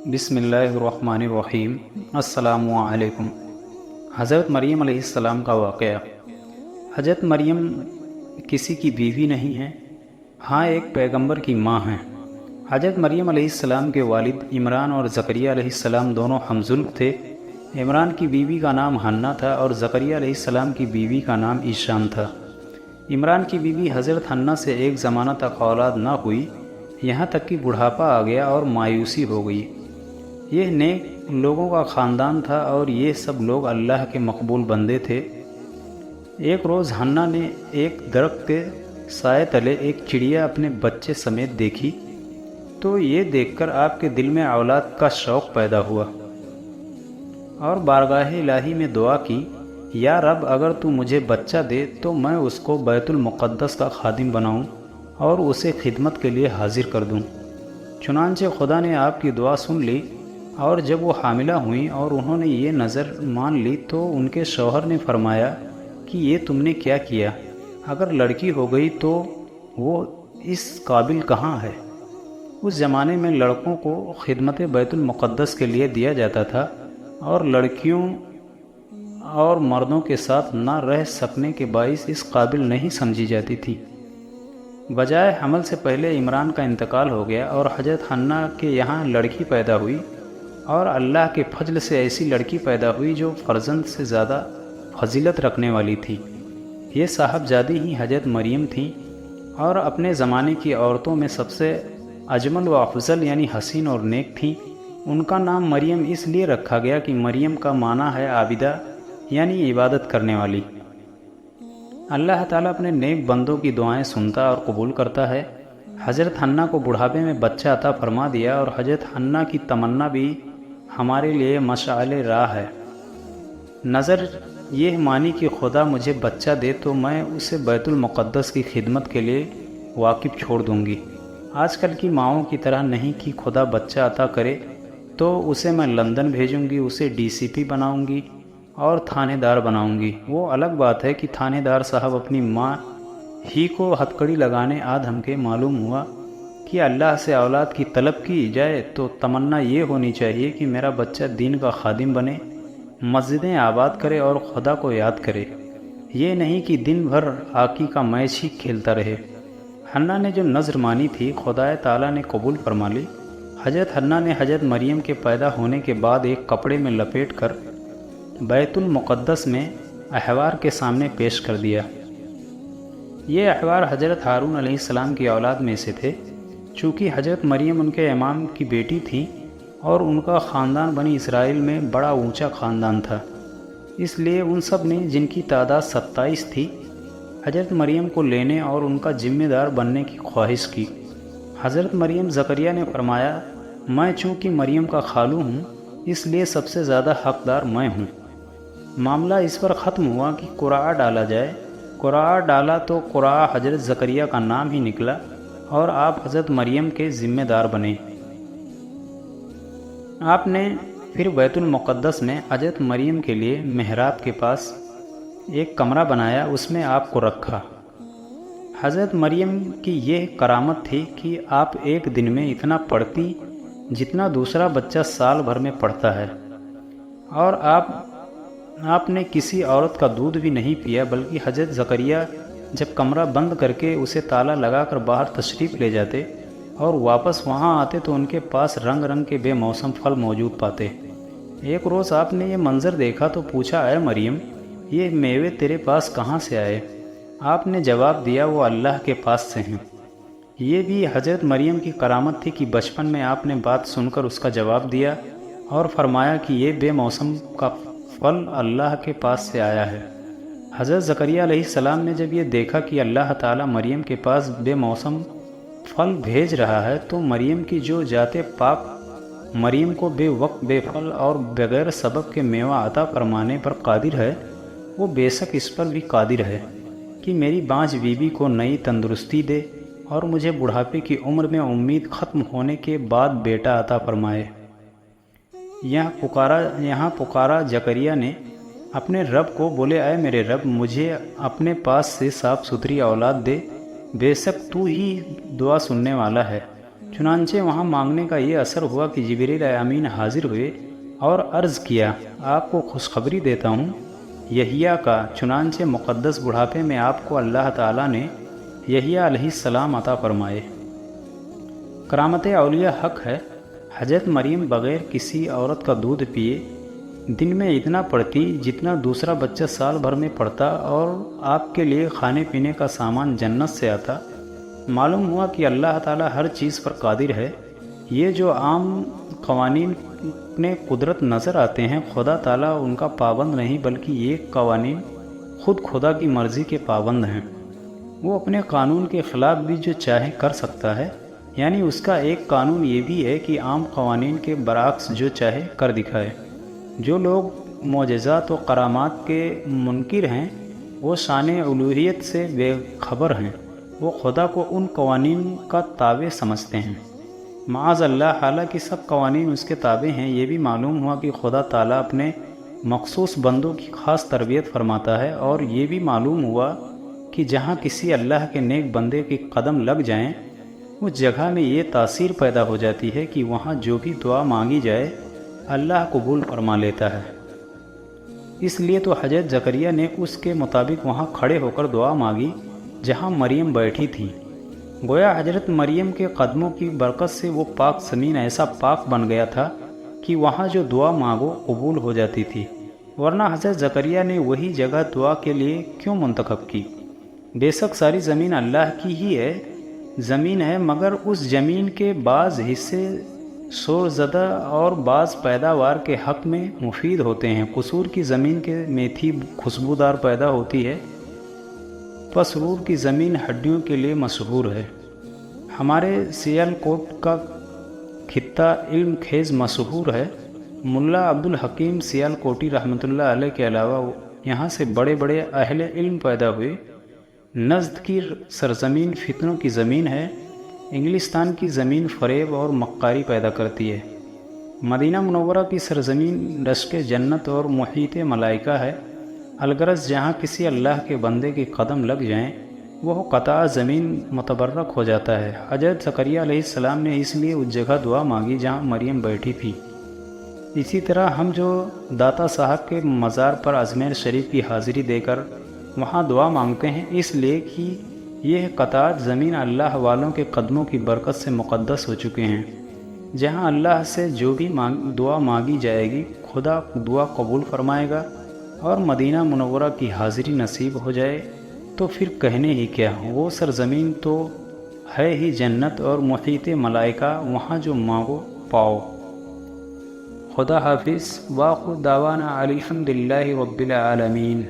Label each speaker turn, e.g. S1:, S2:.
S1: بسم اللہ الرحمن الرحیم۔ السلام علیکم۔ حضرت مریم علیہ السلام کا واقعہ۔ حضرت مریم کسی کی بیوی نہیں ہیں، ہاں ایک پیغمبر کی ماں ہیں۔ حضرت مریم علیہ السلام کے والد عمران اور زکریہ علیہ السلام دونوں ہمزلف تھے۔ عمران کی بیوی کا نام حنہ تھا اور زکریہ علیہ السلام کی بیوی کا نام ایشان تھا۔ عمران کی بیوی حضرت حنہ سے ایک زمانہ تک اولاد نہ ہوئی، یہاں تک کہ بڑھاپا آ گیا اور مایوسی ہو گئی۔ یہ نیک لوگوں کا خاندان تھا اور یہ سب لوگ اللہ کے مقبول بندے تھے۔ ایک روز حنہ نے ایک درخت کے سائے تلے ایک چڑیا اپنے بچے سمیت دیکھی تو یہ دیکھ کر آپ کے دل میں اولاد کا شوق پیدا ہوا اور بارگاہ الہی میں دعا کی، یا رب اگر تو مجھے بچہ دے تو میں اس کو بیت المقدس کا خادم بناؤں اور اسے خدمت کے لیے حاضر کر دوں۔ چنانچہ خدا نے آپ کی دعا سن لی اور جب وہ حاملہ ہوئیں اور انہوں نے یہ نظر مان لی تو ان کے شوہر نے فرمایا کہ یہ تم نے کیا کیا؟ اگر لڑکی ہو گئی تو وہ اس قابل کہاں ہے؟ اس زمانے میں لڑکوں کو خدمت بیت المقدس کے لیے دیا جاتا تھا اور لڑکیوں اور مردوں کے ساتھ نہ رہ سکنے کے باعث اس قابل نہیں سمجھی جاتی تھی۔ بجائے حمل سے پہلے عمران کا انتقال ہو گیا اور حضرت حنہ کے یہاں لڑکی پیدا ہوئی اور اللہ کے فضل سے ایسی لڑکی پیدا ہوئی جو فرزند سے زیادہ فضیلت رکھنے والی تھی۔ یہ صاحبزادی ہی حضرت مریم تھیں اور اپنے زمانے کی عورتوں میں سب سے اجمل و افضل یعنی حسین اور نیک تھیں۔ ان کا نام مریم اس لیے رکھا گیا کہ مریم کا معنی ہے عابدہ یعنی عبادت کرنے والی۔ اللہ تعالیٰ اپنے نیک بندوں کی دعائیں سنتا اور قبول کرتا ہے۔ حضرت حنہ کو بڑھاپے میں بچہ عطا فرما دیا اور حضرت حنہ کی تمنا بھی ہمارے لیے مشعل راہ ہے۔ نظر یہ مانی کہ خدا مجھے بچہ دے تو میں اسے بیت المقدس کی خدمت کے لیے واقف چھوڑ دوں گی۔ آج کل کی ماؤں کی طرح نہیں کہ خدا بچہ عطا کرے تو اسے میں لندن بھیجوں گی، اسے DCP بناؤں گی اور تھانے دار بناؤں گی۔ وہ الگ بات ہے کہ تھانے دار صاحب اپنی ماں ہی کو ہتھکڑی لگانے ہم کے معلوم ہوا کہ اللہ سے اولاد کی طلب کی جائے تو تمنا یہ ہونی چاہیے کہ میرا بچہ دین کا خادم بنے، مسجدیں آباد کرے اور خدا کو یاد کرے، یہ نہیں کہ دن بھر ہاکی کا میچ ہی کھیلتا رہے۔ حنہ نے جو نذر مانی تھی خدا تعالیٰ نے قبول فرما لی۔ حضرت حنہ نے حضرت مریم کے پیدا ہونے کے بعد ایک کپڑے میں لپیٹ کر بیت المقدس میں احوار کے سامنے پیش کر دیا۔ یہ احوار حضرت ہارون علیہ السلام کی اولاد میں سے تھے۔ چونکہ حضرت مریم ان کے امام کی بیٹی تھیں اور ان کا خاندان بنی اسرائیل میں بڑا اونچا خاندان تھا، اس لیے ان سب نے، جن کی تعداد 27 تھی، حضرت مریم کو لینے اور ان کا ذمہ دار بننے کی خواہش کی۔ حضرت مریم زکریا نے فرمایا، میں چونکہ مریم کا خالو ہوں اس لیے سب سے زیادہ حقدار میں ہوں۔ معاملہ اس پر ختم ہوا کہ قرعہ ڈالا جائے۔ قرعہ ڈالا تو قرعہ حضرت زکریا کا نام ہی نکلا اور آپ حضرت مریم کے ذمہ دار بنے۔ آپ نے پھر بیت المقدس میں حضرت مریم کے لیے محراب کے پاس ایک کمرہ بنایا، اس میں آپ کو رکھا۔ حضرت مریم کی یہ کرامت تھی کہ آپ ایک دن میں اتنا پڑھتی جتنا دوسرا بچہ سال بھر میں پڑھتا ہے، اور آپ نے کسی عورت کا دودھ بھی نہیں پیا، بلکہ حضرت زکریا جب کمرہ بند کر کے اسے تالا لگا کر باہر تشریف لے جاتے اور واپس وہاں آتے تو ان کے پاس رنگ رنگ کے بے موسم پھل موجود پاتے۔ ایک روز آپ نے یہ منظر دیکھا تو پوچھا، اے مریم، یہ میوے تیرے پاس کہاں سے آئے؟ آپ نے جواب دیا، وہ اللہ کے پاس سے ہیں۔ یہ بھی حضرت مریم کی کرامت تھی کہ بچپن میں آپ نے بات سن کر اس کا جواب دیا اور فرمایا کہ یہ بے موسم کا پھل اللہ کے پاس سے آیا ہے۔ حضرت زکریا علیہ السلام نے جب یہ دیکھا کہ اللہ تعالیٰ مریم کے پاس بے موسم پھل بھیج رہا ہے تو مریم کی جو ذات پاک مریم کو بے وقت بے پھل اور بغیر سبب کے میوہ عطا فرمانے پر قادر ہے، وہ بے شک اس پر بھی قادر ہے کہ میری بانجھ بیوی کو نئی تندرستی دے اور مجھے بڑھاپے کی عمر میں امید ختم ہونے کے بعد بیٹا عطا فرمائے۔ یہاں پکارا زکریا نے اپنے رب کو، بولے، اے میرے رب، مجھے اپنے پاس سے صاف ستھری اولاد دے، بے شک تو ہی دعا سننے والا ہے۔ چنانچہ وہاں مانگنے کا یہ اثر ہوا کہ جبریل امین حاضر ہوئے اور عرض کیا، آپ کو خوشخبری دیتا ہوں یحییٰ کا، چنانچہ مقدس بڑھاپے میں آپ کو اللہ تعالیٰ نے یحییٰ علیہ السلام عطا فرمائے۔ کرامت اولیاء حق ہے۔ حضرت مریم بغیر کسی عورت کا دودھ پیے دن میں اتنا پڑتی جتنا دوسرا بچہ سال بھر میں پڑتا، اور آپ کے لیے کھانے پینے کا سامان جنت سے آتا۔ معلوم ہوا کہ اللہ تعالیٰ ہر چیز پر قادر ہے۔ یہ جو عام قوانین نے قدرت نظر آتے ہیں، خدا تعالیٰ ان کا پابند نہیں بلکہ یہ قوانین خود خدا کی مرضی کے پابند ہیں۔ وہ اپنے قانون کے خلاف بھی جو چاہے کر سکتا ہے، یعنی اس کا ایک قانون یہ بھی ہے کہ عام قوانین کے برعکس جو چاہے کر دکھائے۔ جو لوگ معجزات و کرامات کے منکر ہیں وہ شان الوہیت سے بے خبر ہیں، وہ خدا کو ان قوانین کا تابع سمجھتے ہیں۔ معاذ اللہ، حالانکہ سب قوانین اس کے تابع ہیں۔ یہ بھی معلوم ہوا کہ خدا تعالیٰ اپنے مخصوص بندوں کی خاص تربیت فرماتا ہے، اور یہ بھی معلوم ہوا کہ جہاں کسی اللہ کے نیک بندے کے قدم لگ جائیں اس جگہ میں یہ تاثیر پیدا ہو جاتی ہے کہ وہاں جو بھی دعا مانگی جائے اللہ قبول فرما لیتا ہے۔ اس لیے تو حضرت زکریا نے اس کے مطابق وہاں کھڑے ہو کر دعا مانگی جہاں مریم بیٹھی تھی۔ گویا حضرت مریم کے قدموں کی برکت سے وہ پاک زمین ایسا پاک بن گیا تھا کہ وہاں جو دعا مانگو قبول ہو جاتی تھی، ورنہ حضرت زکریا نے وہی جگہ دعا کے لیے کیوں منتخب کی؟ بے شک ساری زمین اللہ کی ہی ہے، زمین ہے، مگر اس زمین کے بعض حصے شور زدہ اور بعض پیداوار کے حق میں مفید ہوتے ہیں۔ قصور کی زمین کے میتھی خوشبودار پیدا ہوتی ہے، پسرور کی زمین ہڈیوں کے لیے مشہور ہے۔ ہمارے سیال کوٹ کا خطہ علم خیز مشہور ہے۔ ملا عبدالحکیم سیال کوٹی رحمۃ اللہ علیہ کے علاوہ یہاں سے بڑے بڑے اہل علم پیدا ہوئے۔ نجد کی سرزمین فتنوں کی زمین ہے۔ انگلستان کی زمین فریب اور مکاری پیدا کرتی ہے۔ مدینہ منورہ کی سرزمین رشک جنت اور محیط ملائکہ ہے۔ الغرض جہاں کسی اللہ کے بندے کے قدم لگ جائیں وہ قطع زمین متبرک ہو جاتا ہے۔ حضرت زکریا علیہ السلام نے اس لیے اس جگہ دعا مانگی جہاں مریم بیٹھی تھی۔ اسی طرح ہم جو داتا صاحب کے مزار پر اجمیر شریف کی حاضری دے کر وہاں دعا مانگتے ہیں، اس لیے کہ یہ قطعات زمین اللہ والوں کے قدموں کی برکت سے مقدس ہو چکے ہیں۔ جہاں اللہ سے جو بھی دعا مانگی جائے گی خدا دعا قبول فرمائے گا، اور مدینہ منورہ کی حاضری نصیب ہو جائے تو پھر کہنے ہی کیا، وہ سرزمین تو ہے ہی جنت اور محیط ملائکہ، وہاں جو مانگو پاؤ۔ خدا حافظ۔ وآخر دعوانا الحمدللہ رب العالمین۔